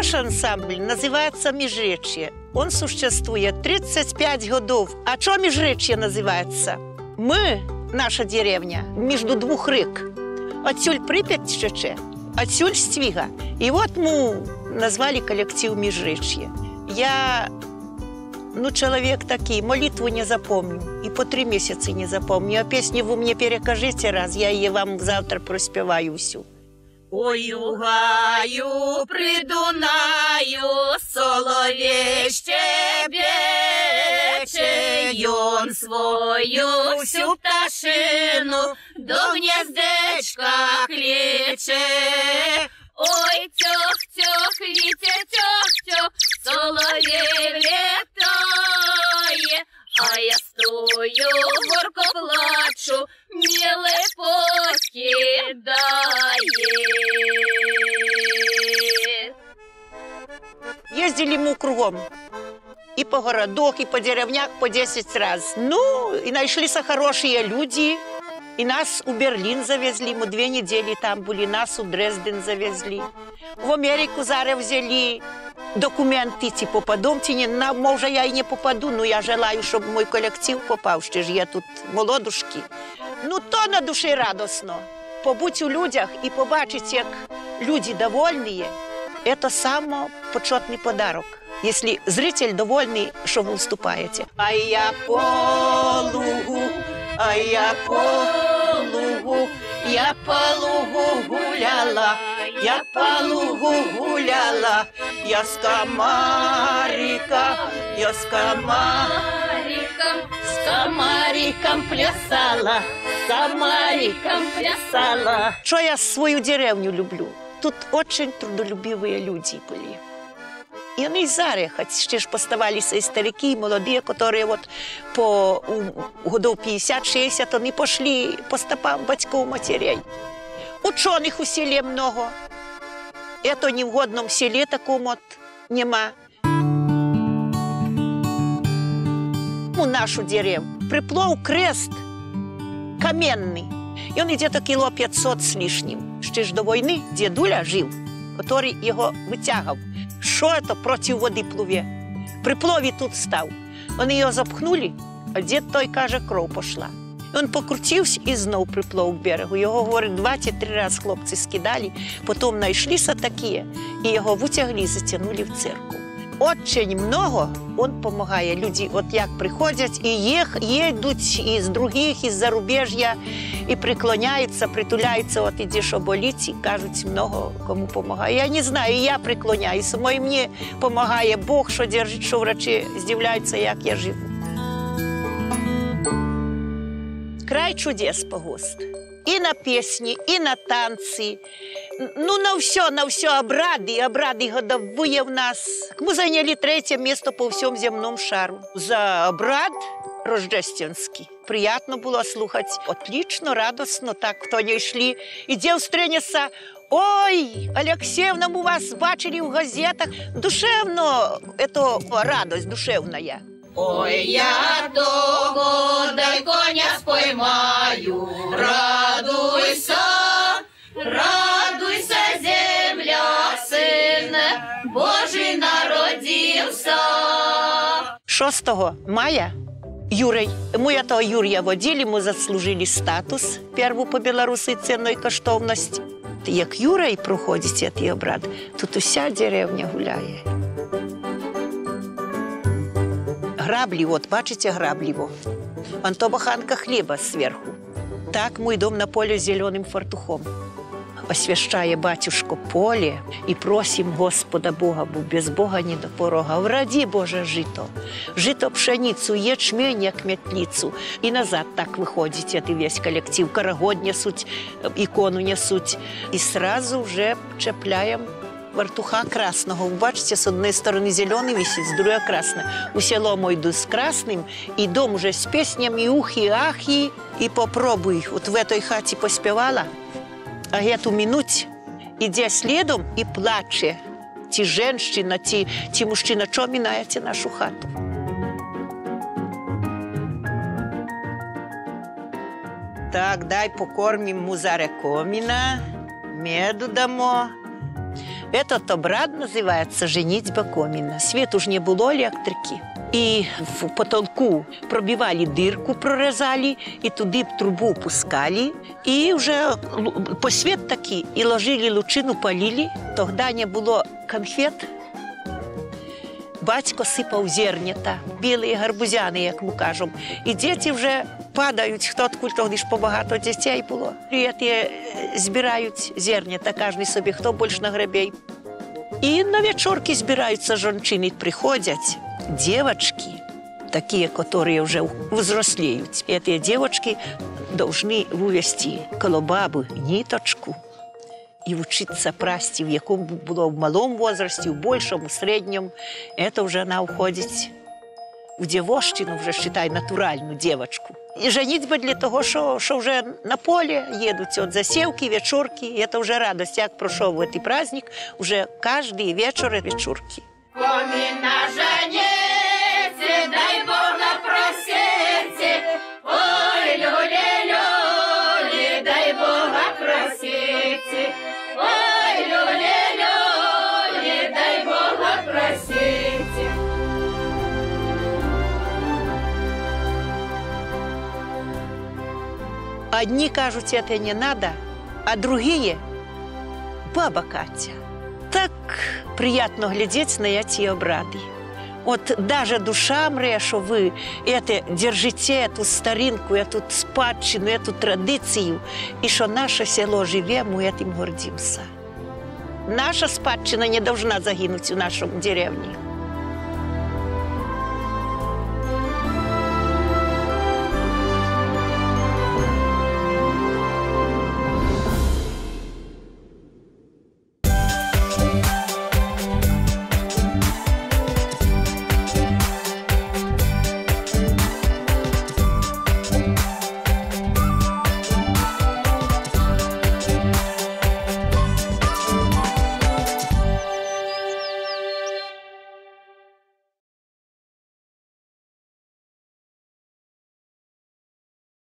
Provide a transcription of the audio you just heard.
Наш ансамбль называется «Межречье». Он существует 35 годов. А что «Межречье» называется? Мы, наша деревня, между двух рек. Отсюль Припять тече, отсюль Ствига. И вот мы назвали коллектив «Межречье». Я, человек такой, молитву не запомню. И по 3 месяца не запомню. А песню вы мне перекажите раз, я ее вам завтра проспеваю всю. Ой, у гаю при Дунаю соловей щебече, ён свою всю пташину до гнездечка кличе. Ой, тёх-тёх, Витя, тёх-тёх, соловей летає, а я стою, горько плачу, милый покидает. Ездили мы кругом. И по городах, и по деревнях по 10 раз. И нашлись хорошие люди. И нас у Берлин завезли. Мы 2 недели там были. Нас у Дрезден завезли. В Америку зараз взяли документы. Типа, подумайте, может, я и не попаду, но я желаю, чтобы мой коллектив попал. Ще ж я тут молодушки. То на душе радостно. Побудь у людях и побачить, як люди довольные. Это самый почетный подарок. Если зритель довольный, что вы уступаете. А я по лугу, я по лугу гуляла, я по лугу гуляла, я с комариком плясала, Что я свою деревню люблю? Тут очень трудолюбивые люди были. И они и зараз, хотя ж поставалися и старики, и молодые, которые вот по годов 50-60, они пошли по стопам батьков, матерей. Ученых у селе много. Это ни в годном селе такому вот нема. У нашу деревню приплыл крест каменный. И он где-то кило 500 с лишним. Ще ж до войны дедуля жил, который его вытягивал. Что это против воды плыве? Приплов и тут стал. Они его запхнули, а дед той, каже, кров пошла. Он покрутився і знов приплив к берегу. Його, говорить, 2-3 рази хлопці скидали, потім знайшлися такі, і його витягли і затягнули в церкву. Очень много он допомагає. Люди, от як приходять, і їдуть із других, із зарубіжжя, і приклоняються, притуляються, от іди, що болить, і кажуть, много кому допомагає. Я не знаю, і я приклоняюся, мені допомагає Бог, що держить, що врачі здивляються, як я живу. Край чудес погост. И на песни, и на танцы. На все обряды годовые в нас. Мы заняли 3-е место по всему земному шару. За обряд рождественский. Приятно было слухать. Отлично, радостно, так, кто не шли. И дел встретился. Ой, Алексеевна, мы вас бачили в газетах. Душевно, это радость душевная. Ой, я того, дай коня споймаю, радуйся, радуйся, земля, сине, Божий народився. 6 мая Юрий, мы этого Юрия водили, мы заслужили статус первую по Беларуси ценной коштовности. Як Юрий проходить цей обряд, тут вся деревня гуляє. Граблі, вот, бачите, граблі, вот. Вон то буханка хлеба сверху. Так мы идем на поле с зеленым фартухом. Освящає батюшко поле і просим Господа Бога, бо без Бога не до порога. Враді, Боже, жито. Жито пшеницу, ячмень, як метлицу. І назад так виходить, это весь коллектив. Карагод несуть, икону несуть. І сразу вже чепляємо фартуха красного. Вы бачите, с одной стороны зеленый висит, с другой красный. У село мой иду с красным, и дом уже с песнями, ухи, ахи. И попробуй, вот в этой хате поспевала, а эту минуть иди следом и плаче. Ті женщина, ті мужчина, чого мінаєте нашу хату? Так, дай покормим музаре коміна, меду дамо. Этот обряд називається «женитьба коміна». Світу ж не було електрики. І в потолку пробивали дирку, прорізали, і туди трубу пускали. І вже по світ такий, і ложили лучину, палили. Тоді не було конфет. Батько сипав зернята, білі гарбузяни, як ми кажемо. І діти вже падають, хто откуль, тоді ж побагато дітей було. І ті збирають зернята, кожен собі, хто більше нагребе. І на вечорки збираються жінки, приходять дівчатки, такі, які вже взрослеють. І ці дівчатки повинні вивести коло баби ниточку і вчитися прасти, в якому було в малому возрасті, в більшому, в середньому. Це вже вона входить в дівощину, вже, вважай, натуральну дівчинку. І женитьба для того, що вже на полі їдуть от засівки, вечірки, і це вже радість. Як пройшов цей праздник, вже кожен вечір вечірки. Коміна жениться, дай Бога проситься, ой, люлі-люлі, дай Бога проситься, ой, люлі-люлі, дай Бога проситься. Одни кажуть, это не надо, а другие – баба Катя. Так приятно глядеть на эти обряды. Вот даже душа мре, что вы это держите, эту старинку, эту спадщину, эту традицию, и что наше село живе, мы этим гордимся. Наша спадщина не должна загинуть в нашей деревне.